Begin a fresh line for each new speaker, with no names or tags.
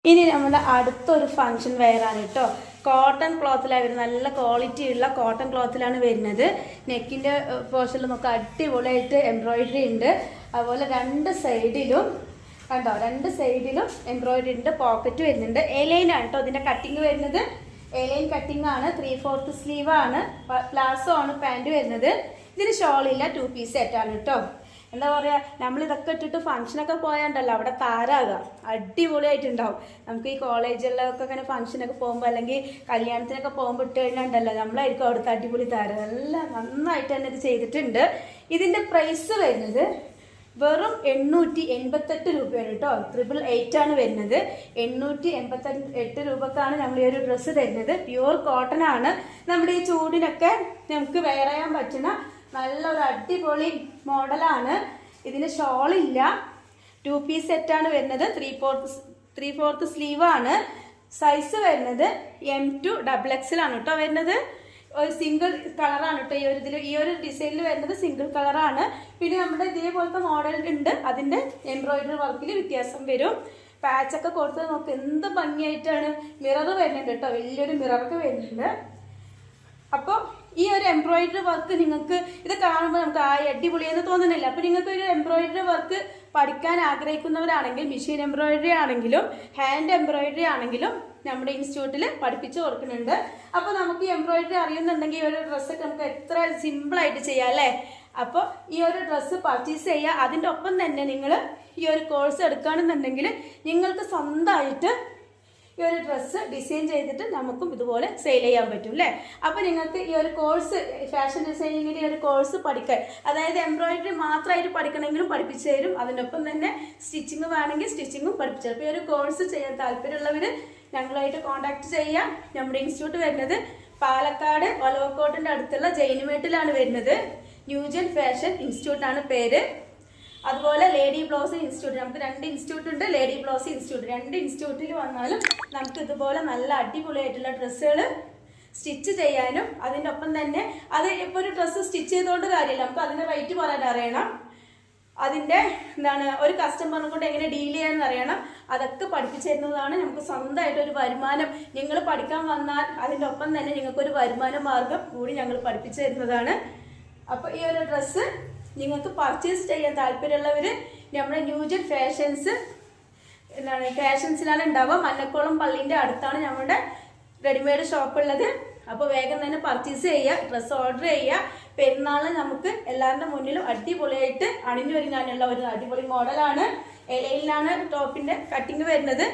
ഇനി നമ്മുടെ അടുത്തൊരു ഫംഗ്ഷൻ വെയറാണ് കേട്ടോ. കോട്ടൺ ക്ലോത്തിലാണ് വരുന്നത്. നല്ല ക്വാളിറ്റി ഉള്ള കോട്ടൺ ക്ലോത്തിലാണ് വരുന്നത്. നെക്കിൻ്റെ പോർഷനിൽ നമുക്ക് അടിപൊളിയായിട്ട് എംബ്രോയിഡറി ഉണ്ട്. അതുപോലെ രണ്ട് സൈഡിലും കണ്ടോ, രണ്ട് സൈഡിലും എംബ്രോയിഡറി ഉണ്ട്. പോക്കറ്റ് വരുന്നുണ്ട്. എലൈനാണ് കേട്ടോ ഇതിൻ്റെ കട്ടിങ് വരുന്നത്. എലൈൻ കട്ടിങ് ആണ്. 3/4 സ്ലീവ് ആണ്. പ്ലാസോ ആണ് പാൻറ് വരുന്നത്. ഇതിന് ഷോളില്ല, 2 പീസ് സെറ്റാണ് കേട്ടോ. എന്താ പറയുക, നമ്മളിതൊക്കെ ഇട്ടിട്ട് ഫംഗ്ഷനൊക്കെ പോയാണ്ടല്ലോ അവിടെ താരാകുക, അടിപൊളിയായിട്ടുണ്ടാവും. നമുക്ക് ഈ കോളേജുകളിലൊക്കെ ഇങ്ങനെ ഫംഗ്ഷനൊക്കെ പോകുമ്പോൾ അല്ലെങ്കിൽ കല്യാണത്തിനൊക്കെ പോകുമ്പോൾ ഇട്ട് കഴിഞ്ഞാണ്ടല്ലോ നമ്മളായിരിക്കും അവിടുത്തെ അടിപൊളി താരം. നല്ല നന്നായിട്ട് തന്നെ ഇത് ചെയ്തിട്ടുണ്ട്. ഇതിൻ്റെ പ്രൈസ് വരുന്നത് വെറും 888 രൂപയാണ് കേട്ടോ. 888 ആണ് വരുന്നത്. 888 രൂപക്കാണ് നമ്മൾ ഈ ഒരു ഡ്രസ്സ് തരുന്നത്. പ്യുവർ കോട്ടൺ ആണ്. നമ്മുടെ ഈ ചൂടിനൊക്കെ നമുക്ക് വെയർ ചെയ്യാൻ പറ്റുന്ന നല്ലൊരു അടിപൊളി മോഡലാണ്. ഇതിന് ഷോളില്ല, 2 പീസ് സെറ്റാണ് വരുന്നത്. 3/4 സ്ലീവ് ആണ്. സൈസ് വരുന്നത് M2 XXL ആണ് കേട്ടോ വരുന്നത്. ഒരു സിംഗിൾ കളറാണ് കേട്ടോ ഈ ഒരു ഡിസൈനിൽ വരുന്നത്. സിംഗിൾ കളറാണ്. പിന്നെ നമ്മുടെ ഇതേപോലത്തെ മോഡൽ ഉണ്ട്. അതിൻ്റെ എംബ്രോയിഡറി വർക്കിൽ വ്യത്യാസം വരും. പാച്ചൊക്കെ കൊടുത്ത് നോക്ക് എന്ത് ഭംഗിയായിട്ടാണ്. മിറർ വരുന്നുണ്ട് കേട്ടോ, വലിയൊരു മിററൊക്കെ വരുന്നുണ്ട്. അപ്പോൾ ഈ ഒരു എംബ്രോയിഡറി വർക്ക് നിങ്ങൾക്ക് ഇത് കാണുമ്പോൾ നമുക്ക് അടിപൊളിയെന്ന് തോന്നുന്നില്ല. അപ്പോൾ നിങ്ങൾക്ക് ഒരു എംബ്രോയിഡറി വർക്ക് പഠിക്കാൻ ആഗ്രഹിക്കുന്നവരാണെങ്കിൽ മെഷീൻ എംബ്രോയിഡറി ആണെങ്കിലും ഹാൻഡ് എംബ്രോയിഡറി ആണെങ്കിലും നമ്മുടെ ഇൻസ്റ്റിറ്റ്യൂട്ടിൽ പഠിപ്പിച്ചു കൊടുക്കുന്നുണ്ട്. അപ്പോൾ നമുക്ക് ഈ എംബ്രോയിഡറി അറിയുന്നുണ്ടെങ്കിൽ ഈ ഒരു ഡ്രസ്സൊക്കെ നമുക്ക് എത്ര സിമ്പിളായിട്ട് ചെയ്യാം അല്ലേ. അപ്പോൾ ഈ ഒരു ഡ്രസ്സ് പർച്ചേസ് ചെയ്യുക. അതിൻ്റെ ഒപ്പം തന്നെ നിങ്ങൾ ഈ ഒരു കോഴ്സ് എടുക്കുകയാണെന്നുണ്ടെങ്കിൽ നിങ്ങൾക്ക് സ്വന്തമായിട്ട് ഈ ഒരു ഡ്രസ്സ് ഡിസൈൻ ചെയ്തിട്ട് നമുക്കും ഇതുപോലെ സെയിൽ ചെയ്യാൻ പറ്റും അല്ലേ. അപ്പോൾ നിങ്ങൾക്ക് ഈ ഒരു കോഴ്സ് ഫാഷൻ ഡിസൈനിങ്ങിൻ്റെ ഈ ഒരു കോഴ്സ് പഠിക്കാൻ, അതായത് എംബ്രോയിഡറി മാത്രമായിട്ട് പഠിക്കണമെങ്കിലും പഠിപ്പിച്ചു തരും. അതിനൊപ്പം തന്നെ സ്റ്റിച്ചിങ് വേണമെങ്കിൽ സ്റ്റിച്ചിങ്ങും പഠിപ്പിച്ചു തരും. അപ്പോൾ ഈ ഒരു കോഴ്സ് ചെയ്യാൻ താല്പര്യമുള്ളവർ ഞങ്ങളുമായിട്ട് കോൺടാക്ട് ചെയ്യാം. നമ്മുടെ ഇൻസ്റ്റിറ്റ്യൂട്ട് വരുന്നത് പാലക്കാട് ഒലവക്കോട്ടിൻ്റെ അടുത്തുള്ള ജൈനുമേട്ടിലാണ് വരുന്നത്. ന്യൂജൻ ഫാഷൻ ഇൻസ്റ്റിറ്റ്യൂട്ടാണ് പേര്. അതുപോലെ ലേഡി ബ്ലൗസ് ഇൻസ്റ്റിറ്റ്യൂട്ട്, നമുക്ക് 2 ഇൻസ്റ്റിറ്റ്യൂട്ട് ഉണ്ട്. ലേഡി ബ്ലൗസ് ഇൻസ്റ്റിറ്റ്യൂട്ട്, 2 ഇൻസ്റ്റിറ്റ്യൂട്ടിൽ വന്നാലും നമുക്ക് ഇതുപോലെ നല്ല അടിപൊളിയായിട്ടുള്ള ഡ്രസ്സുകൾ സ്റ്റിച്ച് ചെയ്യാനും അതിൻ്റെ ഒപ്പം തന്നെ അത് ഇപ്പോൾ ഒരു ഡ്രസ്സ് സ്റ്റിച്ച് ചെയ്തുകൊണ്ട് കാര്യമില്ല, നമുക്ക് അതിൻ്റെ റേറ്റ് പറയാൻ അറിയണം. അതിൻ്റെ ഒരു കസ്റ്റമറിനെ കൊണ്ട് എങ്ങനെ ഡീൽ ചെയ്യാമെന്ന് അറിയണം. അതൊക്കെ പഠിപ്പിച്ചു തരുന്നതാണ്. നമുക്ക് സ്വന്തമായിട്ടൊരു വരുമാനം, നിങ്ങൾ പഠിക്കാൻ വന്നാൽ അതിൻ്റെ ഒപ്പം തന്നെ നിങ്ങൾക്കൊരു വരുമാന മാർഗം കൂടി ഞങ്ങൾ പഠിപ്പിച്ചു തരുന്നതാണ്. അപ്പോൾ ഈ ഒരു ഡ്രസ്സ് നിങ്ങൾക്ക് പർച്ചേസ് ചെയ്യാൻ താല്പര്യമുള്ളവർ നമ്മുടെ ന്യൂജൻ ഫാഷൻസിലാണ് ഉണ്ടാവുക. മന്നക്കോളം പള്ളീൻ്റെ അടുത്താണ് നമ്മുടെ റെഡിമെയ്ഡ് ഷോപ്പ് ഉള്ളത്. അപ്പോൾ വേഗം തന്നെ പർച്ചേസ് ചെയ്യുക, ഡ്രസ്സ് ഓർഡർ ചെയ്യുക. പെരുന്നാളിന് നമുക്ക് എല്ലാവരുടെ മുന്നിലും അടിപൊളിയായിട്ട് അണിഞ്ഞു ഒരുങ്ങാനുള്ള ഒരു അടിപൊളി മോഡലാണ്. എലയിലാണ് ടോപ്പിൻ്റെ കട്ടിങ് വരുന്നത്.